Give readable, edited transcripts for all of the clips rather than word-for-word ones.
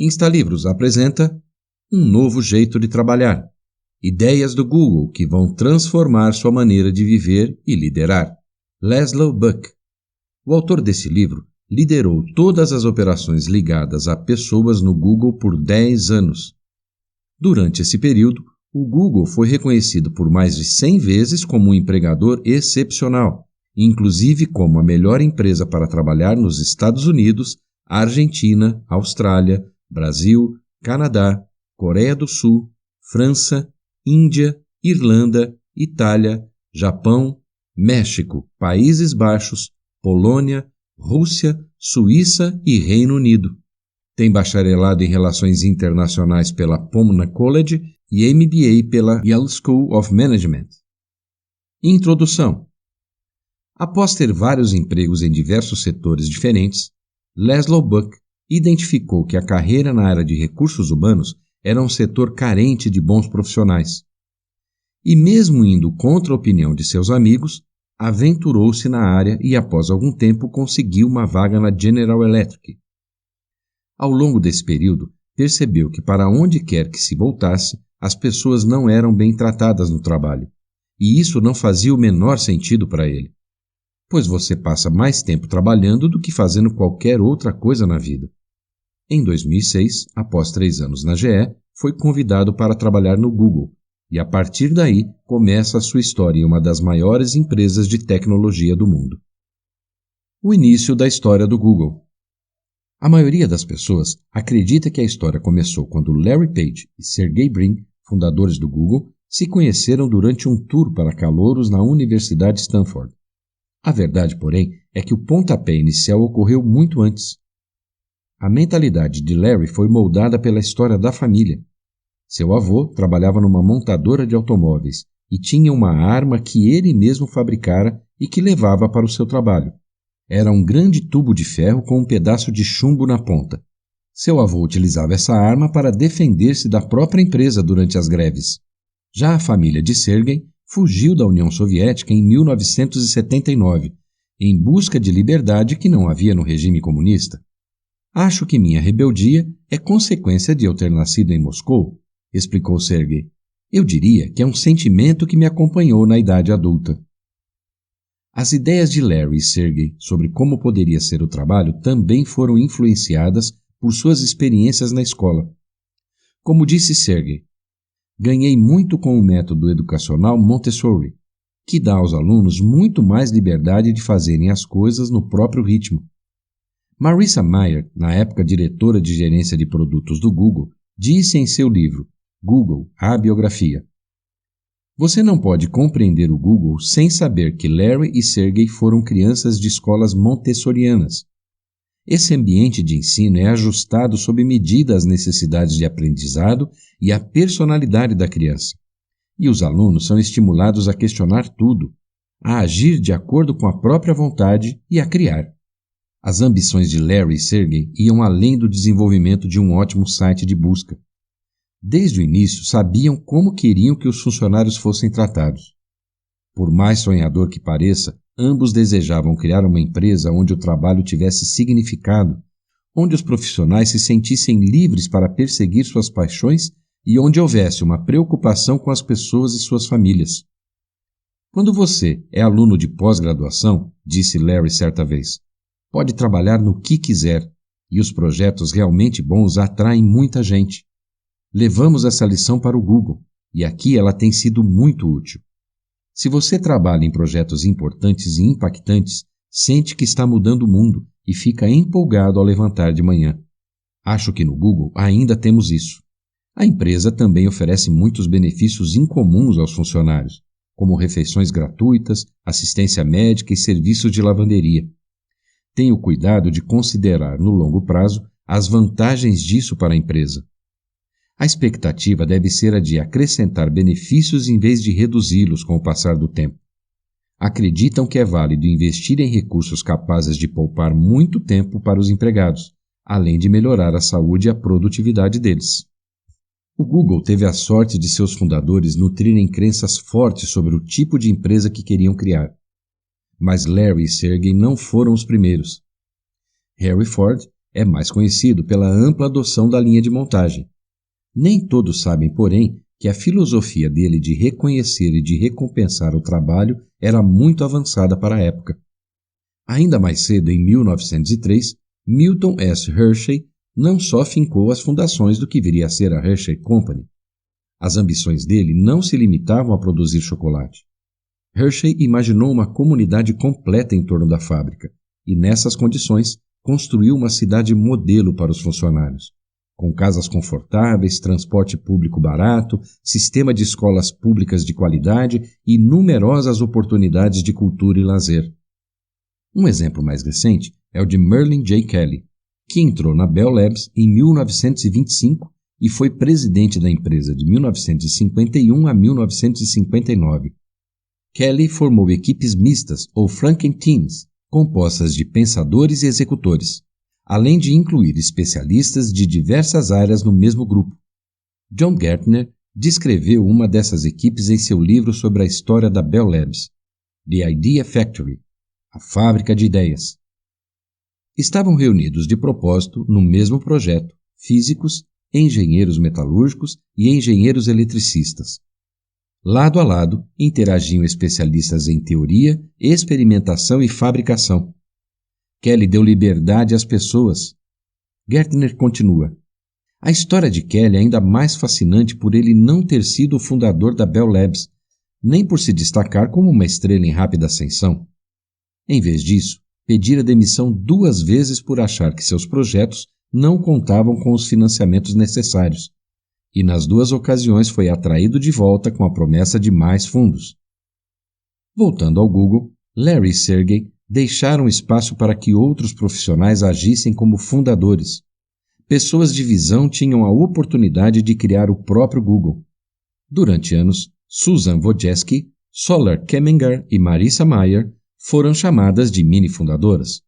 Instalivros apresenta um novo jeito de trabalhar. Ideias do Google que vão transformar sua maneira de viver e liderar. Laszlo Bock. O autor desse livro liderou todas as operações ligadas a pessoas no Google por 10 anos. Durante esse período, o Google foi reconhecido por mais de 100 vezes como um empregador excepcional, inclusive como a melhor empresa para trabalhar nos Estados Unidos, Argentina, Austrália, Brasil, Canadá, Coreia do Sul, França, Índia, Irlanda, Itália, Japão, México, Países Baixos, Polônia, Rússia, Suíça e Reino Unido. Tem bacharelado em Relações Internacionais pela Pomona College e MBA pela Yale School of Management. Introdução. Após ter vários empregos em diversos setores diferentes, Laszlo Bock identificou que a carreira na área de recursos humanos era um setor carente de bons profissionais. E mesmo indo contra a opinião de seus amigos, aventurou-se na área e após algum tempo conseguiu uma vaga na General Electric. Ao longo desse período, percebeu que para onde quer que se voltasse, as pessoas não eram bem tratadas no trabalho, e isso não fazia o menor sentido para ele, pois você passa mais tempo trabalhando do que fazendo qualquer outra coisa na vida. Em 2006, após 3 anos na GE, foi convidado para trabalhar no Google, e a partir daí começa a sua história em uma das maiores empresas de tecnologia do mundo. O início da história do Google. A maioria das pessoas acredita que a história começou quando Larry Page e Sergey Brin, fundadores do Google, se conheceram durante um tour para calouros na Universidade Stanford. A verdade, porém, é que o pontapé inicial ocorreu muito antes. A mentalidade de Larry foi moldada pela história da família. Seu avô trabalhava numa montadora de automóveis e tinha uma arma que ele mesmo fabricara e que levava para o seu trabalho. Era um grande tubo de ferro com um pedaço de chumbo na ponta. Seu avô utilizava essa arma para defender-se da própria empresa durante as greves. Já a família de Sergey fugiu da União Soviética em 1979, em busca de liberdade que não havia no regime comunista. Acho que minha rebeldia é consequência de eu ter nascido em Moscou, explicou Sergey. Eu diria que é um sentimento que me acompanhou na idade adulta. As ideias de Larry e Sergey sobre como poderia ser o trabalho também foram influenciadas por suas experiências na escola. Como disse Sergey, ganhei muito com o método educacional Montessori, que dá aos alunos muito mais liberdade de fazerem as coisas no próprio ritmo. Marissa Mayer, na época diretora de gerência de produtos do Google, disse em seu livro Google, a biografia: você não pode compreender o Google sem saber que Larry e Sergey foram crianças de escolas montessorianas. Esse ambiente de ensino é ajustado sob medida às necessidades de aprendizado e à personalidade da criança. E os alunos são estimulados a questionar tudo, a agir de acordo com a própria vontade e a criar. As ambições de Larry e Sergey iam além do desenvolvimento de um ótimo site de busca. Desde o início, sabiam como queriam que os funcionários fossem tratados. Por mais sonhador que pareça, ambos desejavam criar uma empresa onde o trabalho tivesse significado, onde os profissionais se sentissem livres para perseguir suas paixões e onde houvesse uma preocupação com as pessoas e suas famílias. Quando você é aluno de pós-graduação, disse Larry certa vez, pode trabalhar no que quiser, e os projetos realmente bons atraem muita gente. Levamos essa lição para o Google, e aqui ela tem sido muito útil. Se você trabalha em projetos importantes e impactantes, sente que está mudando o mundo e fica empolgado ao levantar de manhã. Acho que no Google ainda temos isso. A empresa também oferece muitos benefícios incomuns aos funcionários, como refeições gratuitas, assistência médica e serviços de lavanderia. Tenho cuidado de considerar, no longo prazo, as vantagens disso para a empresa. A expectativa deve ser a de acrescentar benefícios em vez de reduzi-los com o passar do tempo. Acreditam que é válido investir em recursos capazes de poupar muito tempo para os empregados, além de melhorar a saúde e a produtividade deles. O Google teve a sorte de seus fundadores nutrirem crenças fortes sobre o tipo de empresa que queriam criar. Mas Larry e Sergey não foram os primeiros. Harry Ford, é mais conhecido pela ampla adoção da linha de montagem. Nem todos sabem, porém, que a filosofia dele de reconhecer e de recompensar o trabalho era muito avançada para a época. Ainda mais cedo, em 1903, Milton S. Hershey não só fincou as fundações do que viria a ser a Hershey Company. As ambições dele não se limitavam a produzir chocolate. Hershey imaginou uma comunidade completa em torno da fábrica e, nessas condições, construiu uma cidade modelo para os funcionários, com casas confortáveis, transporte público barato, sistema de escolas públicas de qualidade e numerosas oportunidades de cultura e lazer. Um exemplo mais recente é o de Merlin J. Kelly, que entrou na Bell Labs em 1925 e foi presidente da empresa de 1951 a 1959. Kelly formou equipes mistas, ou Franken Teams, compostas de pensadores e executores, além de incluir especialistas de diversas áreas no mesmo grupo. John Gertner descreveu uma dessas equipes em seu livro sobre a história da Bell Labs, The Idea Factory, a fábrica de ideias. Estavam reunidos de propósito no mesmo projeto físicos, engenheiros metalúrgicos e engenheiros eletricistas. Lado a lado, interagiam especialistas em teoria, experimentação e fabricação. Kelly deu liberdade às pessoas. Gertner continua. A história de Kelly é ainda mais fascinante por ele não ter sido o fundador da Bell Labs, nem por se destacar como uma estrela em rápida ascensão. Em vez disso, pedira demissão 2 vezes por achar que seus projetos não contavam com os financiamentos necessários, e nas 2 ocasiões foi atraído de volta com a promessa de mais fundos. Voltando ao Google, Larry e Sergey deixaram espaço para que outros profissionais agissem como fundadores. Pessoas de visão tinham a oportunidade de criar o próprio Google. Durante anos, Susan Wojcicki, Solar Kemminger e Marissa Mayer foram chamadas de mini-fundadoras,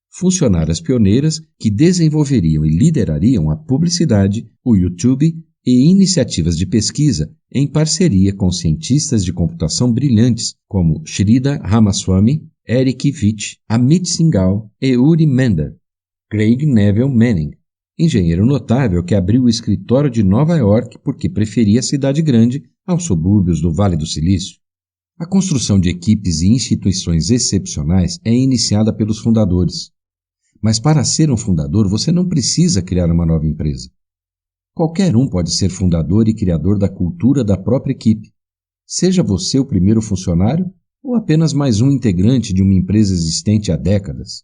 funcionárias pioneiras que desenvolveriam e liderariam a publicidade, o YouTube e iniciativas de pesquisa em parceria com cientistas de computação brilhantes como Shrida Ramaswamy, Eric Vich, Amit Singhal e Uri Mender. Craig Neville Manning, engenheiro notável que abriu o escritório de Nova York porque preferia a cidade grande aos subúrbios do Vale do Silício. A construção de equipes e instituições excepcionais é iniciada pelos fundadores. Mas para ser um fundador, você não precisa criar uma nova empresa. Qualquer um pode ser fundador e criador da cultura da própria equipe. Seja você o primeiro funcionário ou apenas mais um integrante de uma empresa existente há décadas.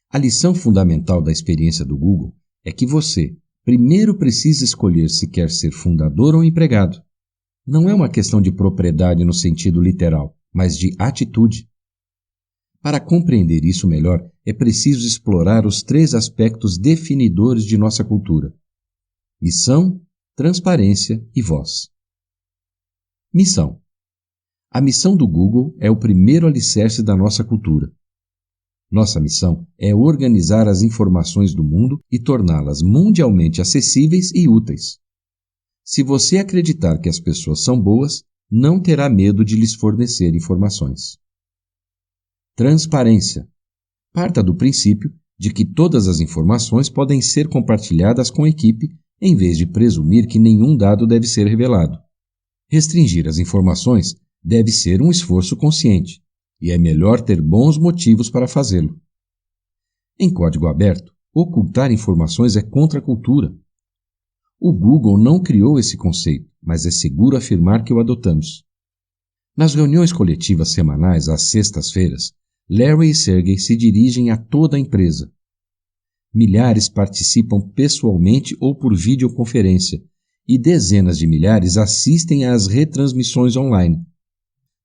A lição fundamental da experiência do Google é que você primeiro precisa escolher se quer ser fundador ou empregado. Não é uma questão de propriedade no sentido literal, mas de atitude. Para compreender isso melhor, é preciso explorar os 3 aspectos definidores de nossa cultura: missão, transparência e voz. Missão. A missão do Google é o primeiro alicerce da nossa cultura. Nossa missão é organizar as informações do mundo e torná-las mundialmente acessíveis e úteis. Se você acreditar que as pessoas são boas, não terá medo de lhes fornecer informações. Transparência. Parta do princípio de que todas as informações podem ser compartilhadas com a equipe, em vez de presumir que nenhum dado deve ser revelado. Restringir as informações deve ser um esforço consciente, e é melhor ter bons motivos para fazê-lo. Em código aberto, ocultar informações é contra a cultura. O Google não criou esse conceito, mas é seguro afirmar que o adotamos. Nas reuniões coletivas semanais, às sextas-feiras, Larry e Sergey se dirigem a toda a empresa. Milhares participam pessoalmente ou por videoconferência, e dezenas de milhares assistem às retransmissões online.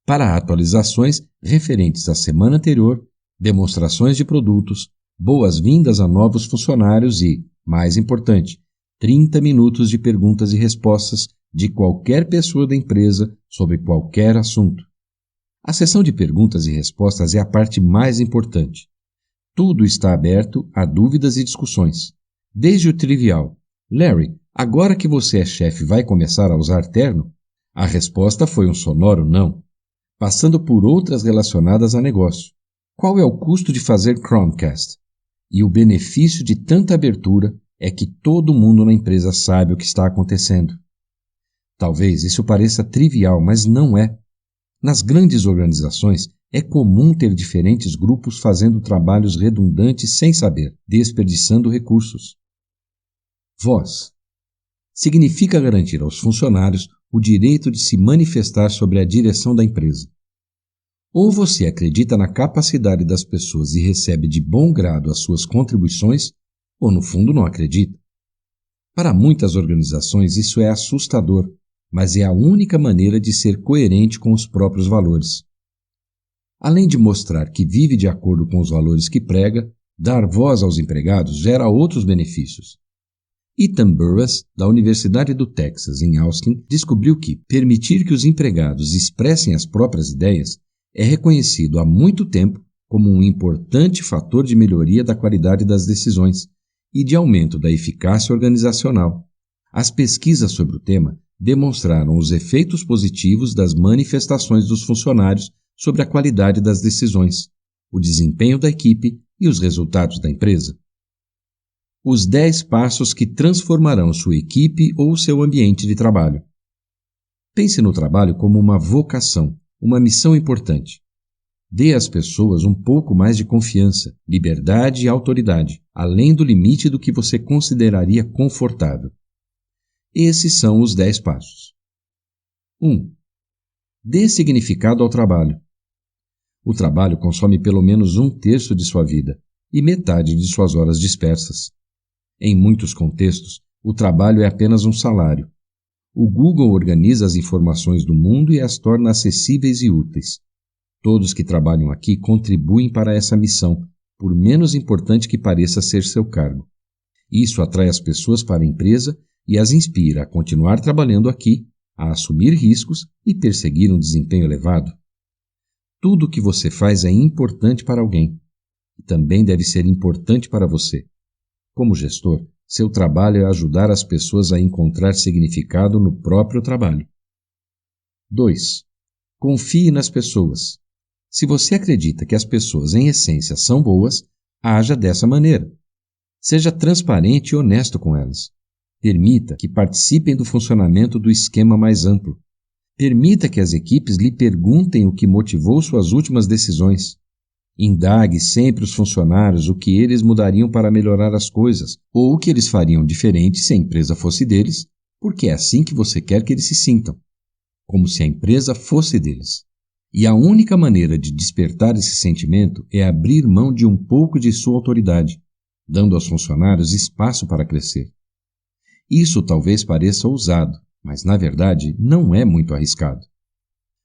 Para atualizações referentes à semana anterior, demonstrações de produtos, boas-vindas a novos funcionários e, mais importante, 30 minutos de perguntas e respostas de qualquer pessoa da empresa sobre qualquer assunto. A sessão de perguntas e respostas é a parte mais importante. Tudo está aberto a dúvidas e discussões. Desde o trivial: Larry, agora que você é chefe, vai começar a usar terno? A resposta foi um sonoro não. Passando por outras relacionadas a negócio. Qual é o custo de fazer Chromecast? E o benefício de tanta abertura é que todo mundo na empresa sabe o que está acontecendo. Talvez isso pareça trivial, mas não é. Nas grandes organizações, é comum ter diferentes grupos fazendo trabalhos redundantes sem saber, desperdiçando recursos. Voz significa garantir aos funcionários o direito de se manifestar sobre a direção da empresa. Ou você acredita na capacidade das pessoas e recebe de bom grado as suas contribuições, ou no fundo não acredita. Para muitas organizações isso é assustador, mas é a única maneira de ser coerente com os próprios valores. Além de mostrar que vive de acordo com os valores que prega, dar voz aos empregados gera outros benefícios. Ethan Burroughs, da Universidade do Texas, em Austin, descobriu que permitir que os empregados expressem as próprias ideias é reconhecido há muito tempo como um importante fator de melhoria da qualidade das decisões e de aumento da eficácia organizacional. As pesquisas sobre o tema demonstraram os efeitos positivos das manifestações dos funcionários sobre a qualidade das decisões, o desempenho da equipe e os resultados da empresa. Os 10 passos que transformarão sua equipe ou seu ambiente de trabalho. Pense no trabalho como uma vocação, uma missão importante. Dê às pessoas um pouco mais de confiança, liberdade e autoridade, além do limite do que você consideraria confortável. Esses são os 10 passos. 1. Dê significado ao trabalho. O trabalho consome pelo menos 1/3 de sua vida e metade de suas horas dispersas. Em muitos contextos, o trabalho é apenas um salário. O Google organiza as informações do mundo e as torna acessíveis e úteis. Todos que trabalham aqui contribuem para essa missão, por menos importante que pareça ser seu cargo. Isso atrai as pessoas para a empresa e as inspira a continuar trabalhando aqui, a assumir riscos e perseguir um desempenho elevado. Tudo o que você faz é importante para alguém e também deve ser importante para você. Como gestor, seu trabalho é ajudar as pessoas a encontrar significado no próprio trabalho. 2. Confie nas pessoas. Se você acredita que as pessoas, em essência, são boas, haja dessa maneira. Seja transparente e honesto com elas. Permita que participem do funcionamento do esquema mais amplo. Permita que as equipes lhe perguntem o que motivou suas últimas decisões. Indague sempre os funcionários o que eles mudariam para melhorar as coisas, ou o que eles fariam diferente se a empresa fosse deles, porque é assim que você quer que eles se sintam, como se a empresa fosse deles. E a única maneira de despertar esse sentimento é abrir mão de um pouco de sua autoridade, dando aos funcionários espaço para crescer. Isso talvez pareça ousado, mas na verdade não é muito arriscado.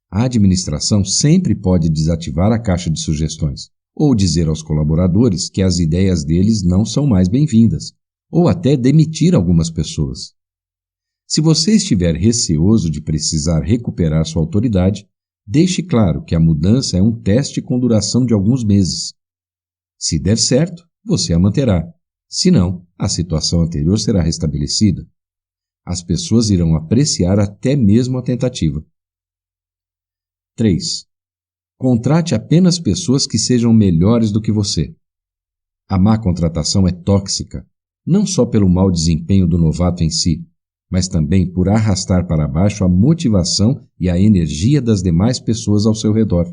A administração sempre pode desativar a caixa de sugestões, ou dizer aos colaboradores que as ideias deles não são mais bem-vindas, ou até demitir algumas pessoas. Se você estiver receoso de precisar recuperar sua autoridade, deixe claro que a mudança é um teste com duração de alguns meses. Se der certo, você a manterá. Se não, a situação anterior será restabelecida. As pessoas irão apreciar até mesmo a tentativa. 3. Contrate apenas pessoas que sejam melhores do que você. A má contratação é tóxica, não só pelo mau desempenho do novato em si, mas também por arrastar para baixo a motivação e a energia das demais pessoas ao seu redor.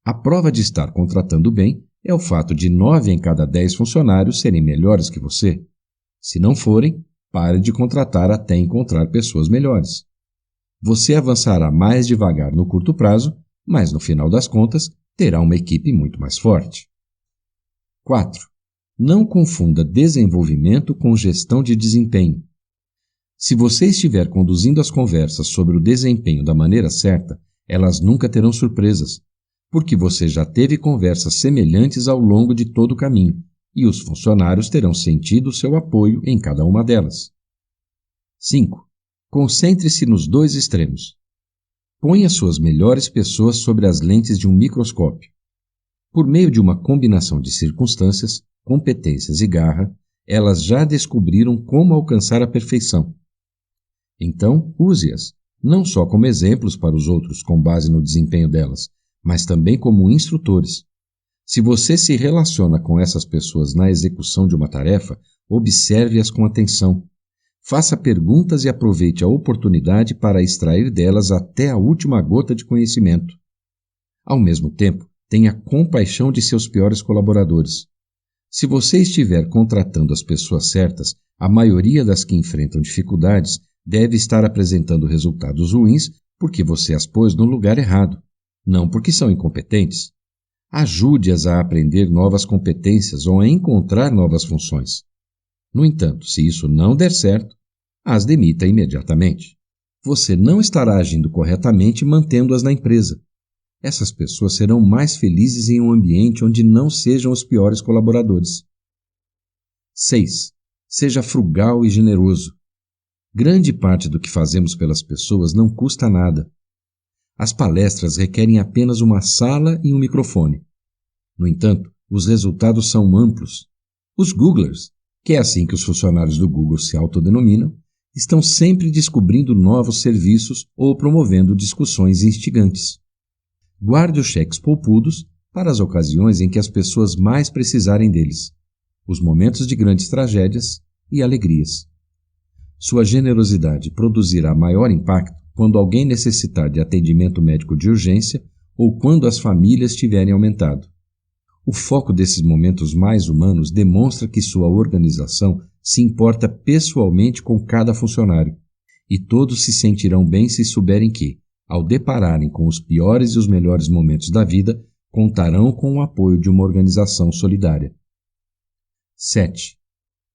A prova de estar contratando bem é o fato de 9 em cada 10 funcionários serem melhores que você. Se não forem, pare de contratar até encontrar pessoas melhores. Você avançará mais devagar no curto prazo, mas no final das contas terá uma equipe muito mais forte. 4. Não confunda desenvolvimento com gestão de desempenho. Se você estiver conduzindo as conversas sobre o desempenho da maneira certa, elas nunca terão surpresas, porque você já teve conversas semelhantes ao longo de todo o caminho, e os funcionários terão sentido o seu apoio em cada uma delas. 5. Concentre-se nos 2 extremos. Ponha suas melhores pessoas sobre as lentes de um microscópio. Por meio de uma combinação de circunstâncias, competências e garra, elas já descobriram como alcançar a perfeição. Então, use-as, não só como exemplos para os outros com base no desempenho delas, mas também como instrutores. Se você se relaciona com essas pessoas na execução de uma tarefa, observe-as com atenção. Faça perguntas e aproveite a oportunidade para extrair delas até a última gota de conhecimento. Ao mesmo tempo, tenha compaixão de seus piores colaboradores. Se você estiver contratando as pessoas certas, a maioria das que enfrentam dificuldades deve estar apresentando resultados ruins porque você as pôs no lugar errado, não porque são incompetentes. Ajude-as a aprender novas competências ou a encontrar novas funções. No entanto, se isso não der certo, as demita imediatamente. Você não estará agindo corretamente mantendo-as na empresa. Essas pessoas serão mais felizes em um ambiente onde não sejam os piores colaboradores. 6. Seja frugal e generoso. Grande parte do que fazemos pelas pessoas não custa nada. As palestras requerem apenas uma sala e um microfone. No entanto, os resultados são amplos. Os Googlers, que é assim que os funcionários do Google se autodenominam, estão sempre descobrindo novos serviços ou promovendo discussões instigantes. Guarde os cheques poupudos para as ocasiões em que as pessoas mais precisarem deles, os momentos de grandes tragédias e alegrias. Sua generosidade produzirá maior impacto quando alguém necessitar de atendimento médico de urgência ou quando as famílias tiverem aumentado. O foco desses momentos mais humanos demonstra que sua organização se importa pessoalmente com cada funcionário, e todos se sentirão bem se souberem que, ao depararem com os piores e os melhores momentos da vida, contarão com o apoio de uma organização solidária. 7.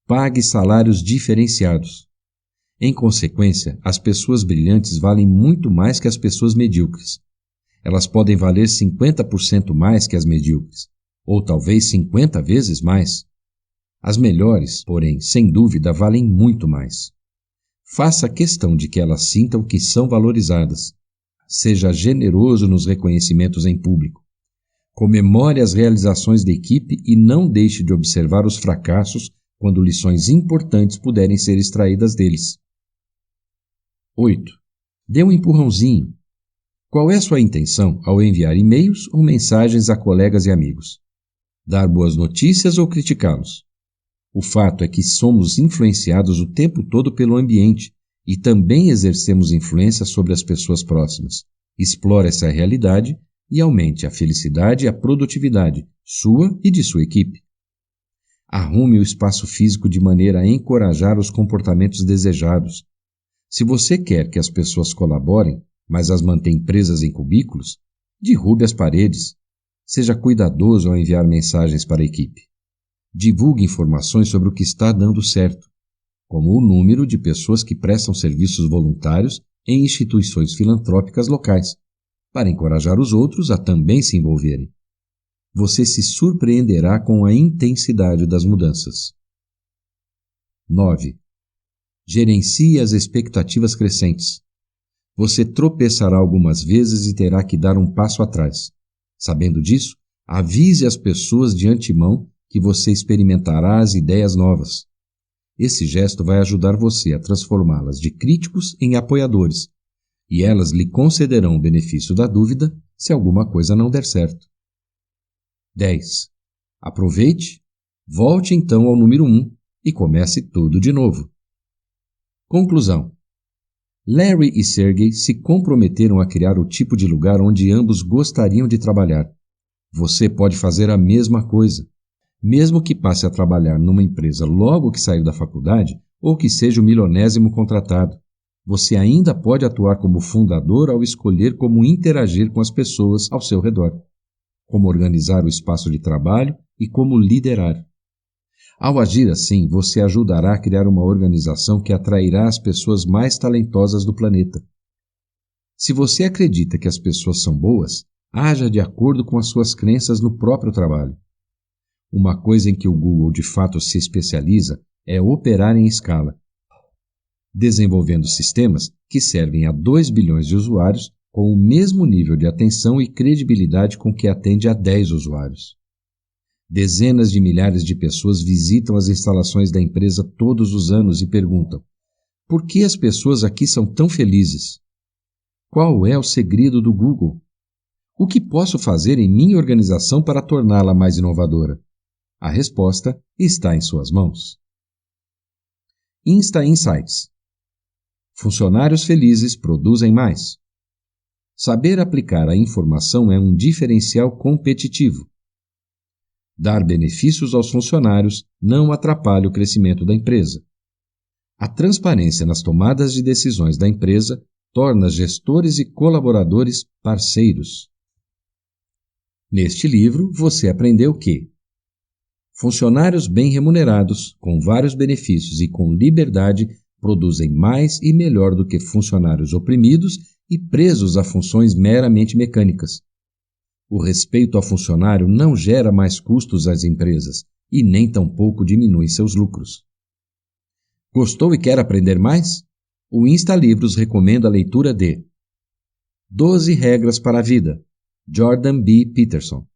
Pague salários diferenciados. Em consequência, as pessoas brilhantes valem muito mais que as pessoas medíocres. Elas podem valer 50% mais que as medíocres, ou talvez 50 vezes mais. As melhores, porém, sem dúvida, valem muito mais. Faça questão de que elas sintam que são valorizadas. Seja generoso nos reconhecimentos em público. Comemore as realizações da equipe e não deixe de observar os fracassos quando lições importantes puderem ser extraídas deles. 8. Dê um empurrãozinho. Qual é sua intenção ao enviar e-mails ou mensagens a colegas e amigos? Dar boas notícias ou criticá-los? O fato é que somos influenciados o tempo todo pelo ambiente e também exercemos influência sobre as pessoas próximas. Explore essa realidade e aumente a felicidade e a produtividade sua e de sua equipe. Arrume o espaço físico de maneira a encorajar os comportamentos desejados. Se você quer que as pessoas colaborem, mas as mantém presas em cubículos, derrube as paredes. Seja cuidadoso ao enviar mensagens para a equipe. Divulgue informações sobre o que está dando certo, como o número de pessoas que prestam serviços voluntários em instituições filantrópicas locais, para encorajar os outros a também se envolverem. Você se surpreenderá com a intensidade das mudanças. 9. Gerencie as expectativas crescentes. Você tropeçará algumas vezes e terá que dar um passo atrás. Sabendo disso, avise as pessoas de antemão que você experimentará as ideias novas. Esse gesto vai ajudar você a transformá-las de críticos em apoiadores, e elas lhe concederão o benefício da dúvida se alguma coisa não der certo. 10. Aproveite, volte então ao número 1 e comece tudo de novo. Conclusão. Larry e Sergey se comprometeram a criar o tipo de lugar onde ambos gostariam de trabalhar. Você pode fazer a mesma coisa. Mesmo que passe a trabalhar numa empresa logo que sair da faculdade ou que seja o milionésimo contratado, você ainda pode atuar como fundador ao escolher como interagir com as pessoas ao seu redor, como organizar o espaço de trabalho e como liderar. Ao agir assim, você ajudará a criar uma organização que atrairá as pessoas mais talentosas do planeta. Se você acredita que as pessoas são boas, haja de acordo com as suas crenças no próprio trabalho. Uma coisa em que o Google de fato se especializa é operar em escala, desenvolvendo sistemas que servem a 2 bilhões de usuários com o mesmo nível de atenção e credibilidade com que atende a 10 usuários. Dezenas de milhares de pessoas visitam as instalações da empresa todos os anos e perguntam: por que as pessoas aqui são tão felizes? Qual é o segredo do Google? O que posso fazer em minha organização para torná-la mais inovadora? A resposta está em suas mãos. Insta Insights. Funcionários felizes produzem mais. Saber aplicar a informação é um diferencial competitivo. Dar benefícios aos funcionários não atrapalha o crescimento da empresa. A transparência nas tomadas de decisões da empresa torna gestores e colaboradores parceiros. Neste livro, você aprendeu que funcionários bem remunerados, com vários benefícios e com liberdade, produzem mais e melhor do que funcionários oprimidos e presos a funções meramente mecânicas. O respeito ao funcionário não gera mais custos às empresas e nem tampouco diminui seus lucros. Gostou e quer aprender mais? O InstaLivros recomenda a leitura de 12 Regras para a Vida, Jordan B. Peterson.